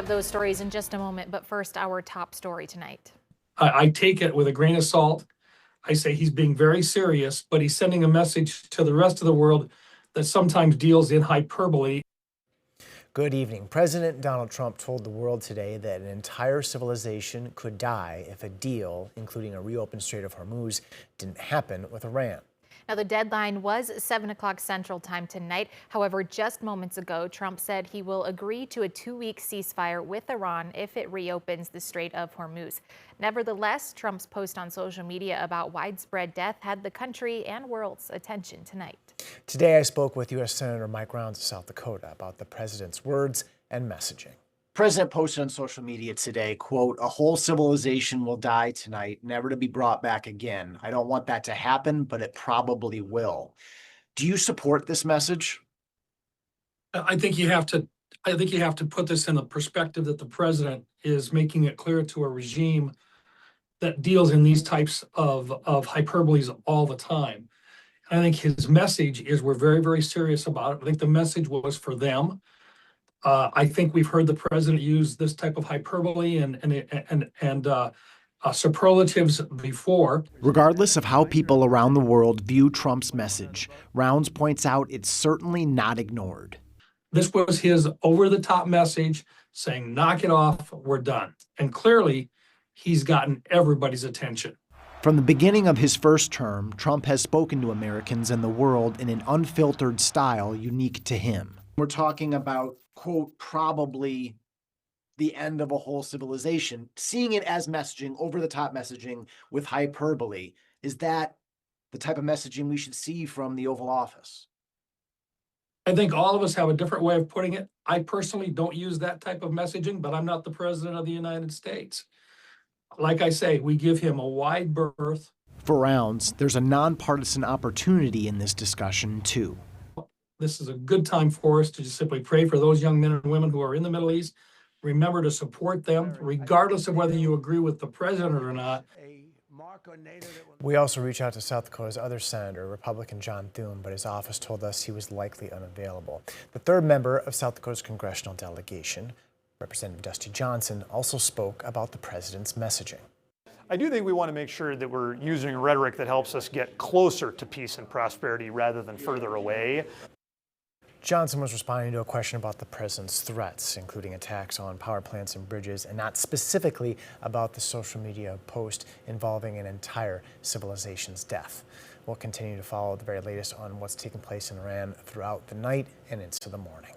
have those stories in just a moment, but first, our top story tonight. I take it with a grain of salt. I say he's being very serious, but he's sending a message to the rest of the world that sometimes deals in hyperbole. Good evening. President Donald Trump told the world today that an entire civilization could die if a deal, including a reopened Strait of Hormuz, didn't happen with Iran. Now, the deadline was 7 o'clock Central Time tonight. However, just moments ago, Trump said he will agree to a 2-week ceasefire with Iran if it reopens the Strait of Hormuz. Nevertheless, Trump's post on social media about widespread death had the country and world's attention tonight. Today, I spoke with U.S. Senator Mike Rounds of South Dakota about the president's words and messaging. The president posted on social media today, quote, "A whole civilization will die tonight, never to be brought back again. I don't want that to happen, but it probably will." Do you support this message? I think you have to put this in the perspective that the president is making it clear to a regime that deals in these types of hyperboles all the time. And I think his message is we're very, very serious about it. I think the message was for them. I think we've heard the president use this type of hyperbole and superlatives before. Regardless of how people around the world view Trump's message, Rounds points out it's certainly not ignored. This was his over-the-top message saying, knock it off, we're done. And clearly, he's gotten everybody's attention. From the beginning of his first term, Trump has spoken to Americans and the world in an unfiltered style unique to him. We're talking about, quote, probably the end of a whole civilization, seeing it as messaging, over-the-top messaging with hyperbole. Is that the type of messaging we should see from the Oval Office? I think all of us have a different way of putting it. I personally don't use that type of messaging, but I'm not the president of the United States. Like I say, we give him a wide berth. For Rounds, there's a nonpartisan opportunity in this discussion, too. This is a good time for us to just simply pray for those young men and women who are in the Middle East. Remember to support them, regardless of whether you agree with the president or not. We also reached out to South Dakota's other senator, Republican John Thune, but his office told us he was likely unavailable. The third member of South Dakota's congressional delegation, Representative Dusty Johnson, also spoke about the president's messaging. I do think we want to make sure that we're using rhetoric that helps us get closer to peace and prosperity rather than further away. Johnson was responding to a question about the president's threats, including attacks on power plants and bridges, and not specifically about the social media post involving an entire civilization's death. We'll continue to follow the very latest on what's taking place in Iran throughout the night and into the morning.